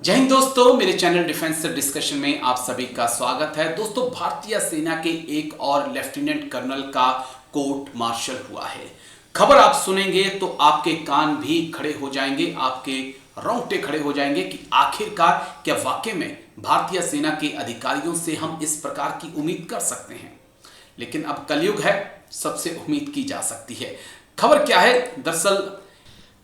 जय हिंद दोस्तों, मेरे चैनल डिफेंस डिस्कशन में आप सभी का स्वागत है। दोस्तों, भारतीय सेना के एक और लेफ्टिनेंट कर्नल का कोर्ट मार्शल हुआ है। खबर आप सुनेंगे तो आपके कान भी खड़े हो जाएंगे, आपके रोंगटे खड़े हो जाएंगे कि आखिरकार क्या वाकई में भारतीय सेना के अधिकारियों से हम इस प्रकार की उम्मीद कर सकते हैं। लेकिन अब कलयुग है, सबसे उम्मीद की जा सकती है। खबर क्या है?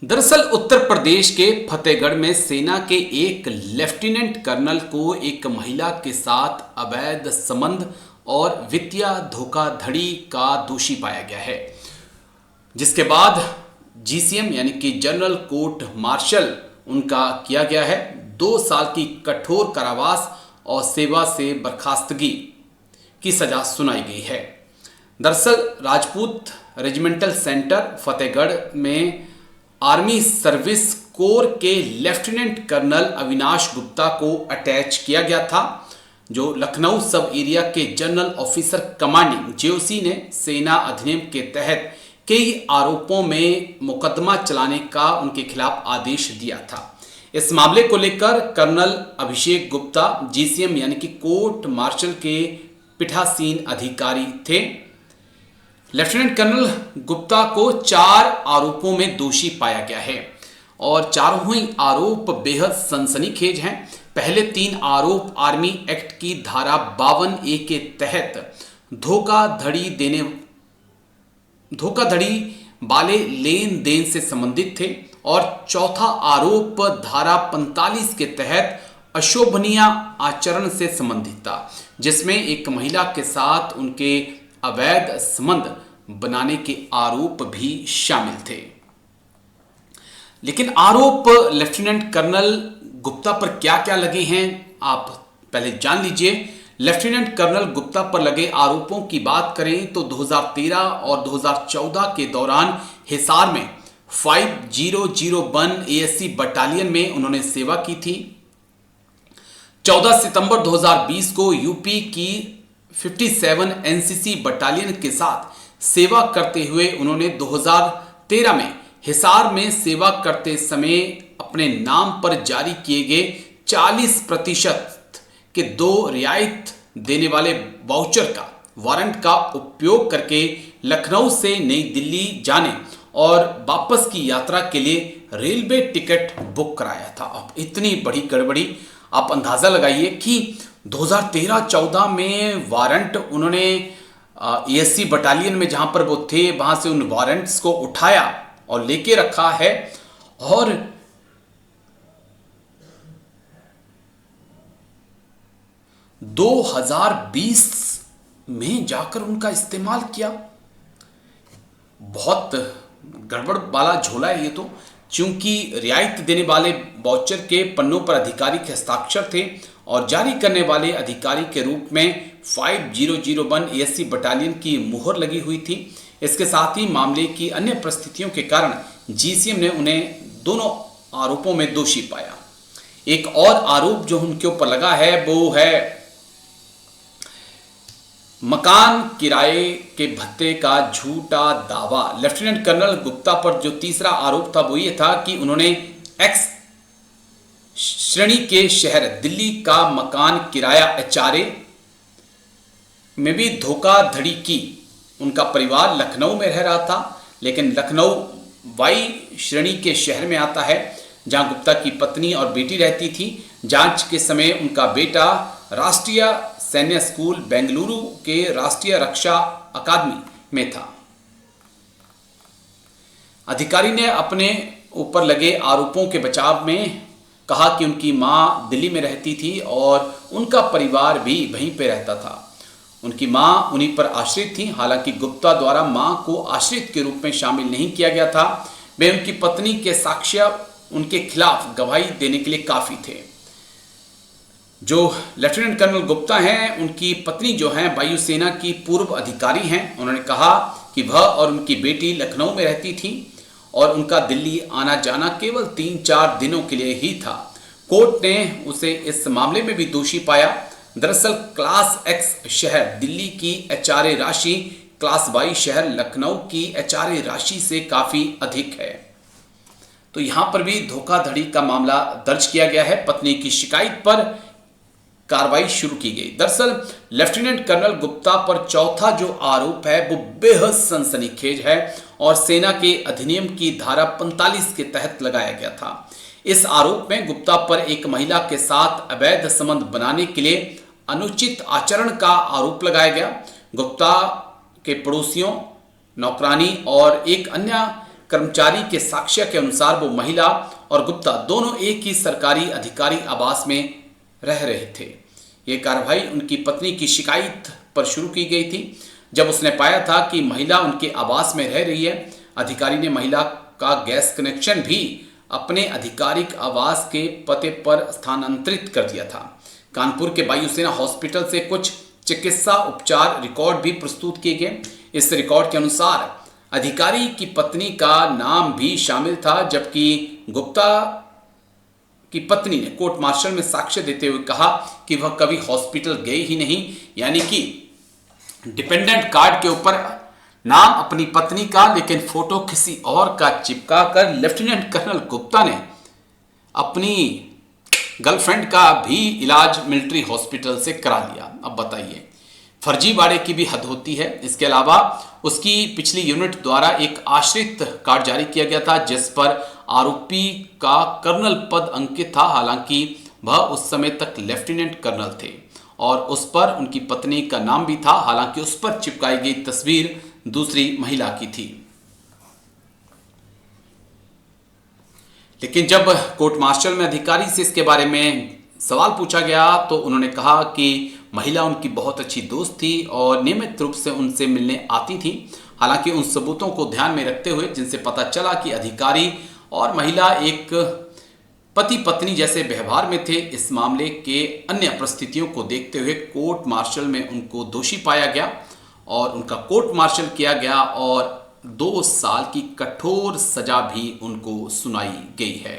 दरअसल उत्तर प्रदेश के फतेहगढ़ में सेना के एक लेफ्टिनेंट कर्नल को एक महिला के साथ अवैध संबंध और वित्तीय धोखाधड़ी का दोषी पाया गया है, जिसके बाद जीसीएम यानी कि जनरल कोर्ट मार्शल उनका किया गया है। 2 साल की कठोर कारावास और सेवा से बर्खास्तगी की सजा सुनाई गई है। दरअसल राजपूत रेजिमेंटल सेंटर फतेहगढ़ में आर्मी सर्विस कोर के लेफ्टिनेंट कर्नल अविनाश गुप्ता को अटैच किया गया था, जो लखनऊ सब एरिया के जनरल ऑफिसर कमांडिंग जेओसी ने सेना अधिनियम के तहत कई आरोपों में मुकदमा चलाने का उनके खिलाफ आदेश दिया था। इस मामले को लेकर कर्नल अभिषेक गुप्ता जीसीएम यानी कि कोर्ट मार्शल के पीठासीन अधिकारी थे। लेफ्टिनेंट कर्नल गुप्ता को 4 आरोपों में दोषी पाया गया है और चारों ही आरोप बेहद सनसनीखेज हैं। पहले 3 आरोप आर्मी एक्ट की धारा 52A के तहत धोखाधड़ी वाले लेन देन से संबंधित थे और चौथा आरोप धारा 45 के तहत अशोभनीय आचरण से संबंधित था, जिसमें एक महिला के साथ उनके अवैध संबंध बनाने के आरोप भी शामिल थे। लेकिन आरोप लेफ्टिनेंट कर्नल गुप्ता पर क्या क्या लगे हैं, आप पहले जान लीजिए। लेफ्टिनेंट कर्नल गुप्ता पर लगे आरोपों की बात करें तो 2013 और 2014 के दौरान हिसार में 5001 ASC बटालियन में उन्होंने सेवा की थी। 14 सितंबर 2020 को यूपी की 57 एनसीसी बटालियन के साथ सेवा करते हुए उन्होंने 2013 में हिसार में सेवा करते समय अपने नाम पर जारी किए गए 40% के 2 रियायत देने वाले वाउचर का वारंट का उपयोग करके लखनऊ से नई दिल्ली जाने और वापस की यात्रा के लिए रेलवे टिकट बुक कराया था। अब इतनी बड़ी गड़बड़ी, आप अंदाजा लगाइए कि 2013-14 में वारंट उन्होंने एएससी बटालियन में जहां पर वो थे वहां से उन वारंट्स को उठाया और लेके रखा है, और दो 2020 में जाकर उनका इस्तेमाल किया। बहुत गड़बड़ वाला झोला है ये तो, क्योंकि रियायत देने वाले वाउचर के पन्नों पर अधिकारी के हस्ताक्षर थे और जारी करने वाले अधिकारी के रूप में 5001 ASC बटालियन की मुहर लगी हुई थी। इसके साथ ही मामले की अन्य परिस्थितियों के कारण जीसीएम ने उन्हें दोनों आरोपों में दोषी पाया। एक और आरोप जो उनके ऊपर लगा है वो है मकान किराए के भत्ते का झूठा दावा। लेफ्टिनेंट कर्नल गुप्ता पर जो तीसरा आरोप था वो ये था कि उन्होंने एक्स श्रेणी के शहर दिल्ली का मकान किराया HRA में भी धोखाधड़ी की। उनका परिवार लखनऊ में रह रहा था, लेकिन लखनऊ वाई श्रेणी के शहर में आता है जहां गुप्ता की पत्नी और बेटी रहती थी। जांच के समय उनका बेटा राष्ट्रीय सैन्य स्कूल बेंगलुरु के राष्ट्रीय रक्षा अकादमी में था। अधिकारी ने अपने ऊपर लगे आरोपों के बचाव में कहा कि उनकी मां दिल्ली में रहती थी और उनका परिवार भी वहीं पे रहता था। उनकी मां उन्हीं पर आश्रित थी। हालांकि गुप्ता द्वारा मां को आश्रित के रूप में शामिल नहीं किया गया था। वे उनकी पत्नी के साक्ष्य उनके खिलाफ गवाही देने के लिए काफी थे। जो लेफ्टिनेंट कर्नल गुप्ता हैं, उनकी पत्नी जो हैं वायुसेना की पूर्व अधिकारी हैं। उन्होंने कहा कि वह और उनकी बेटी लखनऊ में रहती थी और उनका दिल्ली आना जाना केवल 3-4 दिनों के लिए ही था। कोर्ट ने उसे इस मामले में भी दोषी पाया। दरअसल क्लास X शहर दिल्ली की HRA राशि क्लास Y शहर लखनऊ की HRA राशि से काफी अधिक है। तो यहां पर भी धोखाधड़ी का मामला दर्ज किया गया है। पत्नी की शिकायत पर कार्रवाई शुरू की गई। दरअसल लेफ्टिनेंट कर्नल गुप्ता पर चौथा जो आरोप है वो बेहद सनसनीखेज है और सेना के अधिनियम की धारा 45 के तहत लगाया गया था। इस आरोप में गुप्ता पर एक महिला के साथ अवैध संबंध बनाने के लिए अनुचित आचरण का आरोप लगाया गया। गुप्ता के पड़ोसियों, नौकरानी और एक अन्य कर्मचारी के साक्ष्य के अनुसार वो महिला और गुप्ता दोनों एक ही सरकारी अधिकारी आवास में रह रहे थे। ये कार्रवाई उनकी पत्नी की शिकायत पर शुरू की गई थी, जब उसने पाया था कि महिला उनके आवास में रह रही है। अधिकारी ने महिला का गैस कनेक्शन भी अपने आधिकारिक आवास के पते पर स्थानांतरित कर दिया था। कानपुर के वायुसेना हॉस्पिटल से कुछ चिकित्सा उपचार रिकॉर्ड भी प्रस्तुत किए गए। इस रिकॉर्ड के अनुसार अधिकारी की पत्नी का नाम भी शामिल था, जबकि गुप्ता की पत्नी ने कोर्ट मार्शल में साक्ष्य देते हुए कहा कि वह कभी हॉस्पिटल गई ही नहीं। यानी कि डिपेंडेंट कार्ड के ऊपर नाम अपनी पत्नी का, लेकिन फोटो किसी और का चिपका कर लेफ्टिनेंट कर्नल गुप्ता ने अपनी गर्लफ्रेंड का भी इलाज मिलिट्री हॉस्पिटल से करा लिया। अब बताइए, फर्जीवाड़े की भी हद होती है। इसके अलावा उसकी पिछली यूनिट द्वारा एक आश्रित कार्ड जारी किया गया था, जिस पर आरोपी का कर्नल पद अंकित था। हालांकि वह उस समय तक लेफ्टिनेंट कर्नल थे और उस पर उनकी पत्नी का नाम भी था। हालांकि उस पर चिपकाई गई तस्वीर दूसरी महिला की थी। लेकिन जब कोर्ट मार्शल में अधिकारी से इसके बारे में सवाल पूछा गया तो उन्होंने कहा कि महिला उनकी बहुत अच्छी दोस्त थी और नियमित रूप से उनसे मिलने आती थी। हालांकि उन सबूतों को ध्यान में रखते हुए, जिनसे पता चला कि अधिकारी और महिला एक पति पत्नी जैसे व्यवहार में थे, इस मामले के अन्य परिस्थितियों को देखते हुए कोर्ट मार्शल में उनको दोषी पाया गया और उनका कोर्ट मार्शल किया गया और 2 साल की कठोर सजा भी उनको सुनाई गई है।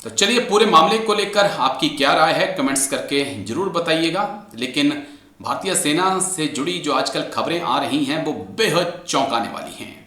तो चलिए, पूरे मामले को लेकर आपकी क्या राय है कमेंट्स करके जरूर बताइएगा। लेकिन भारतीय सेना से जुड़ी जो आजकल खबरें आ रही हैं वो बेहद चौंकाने वाली हैं।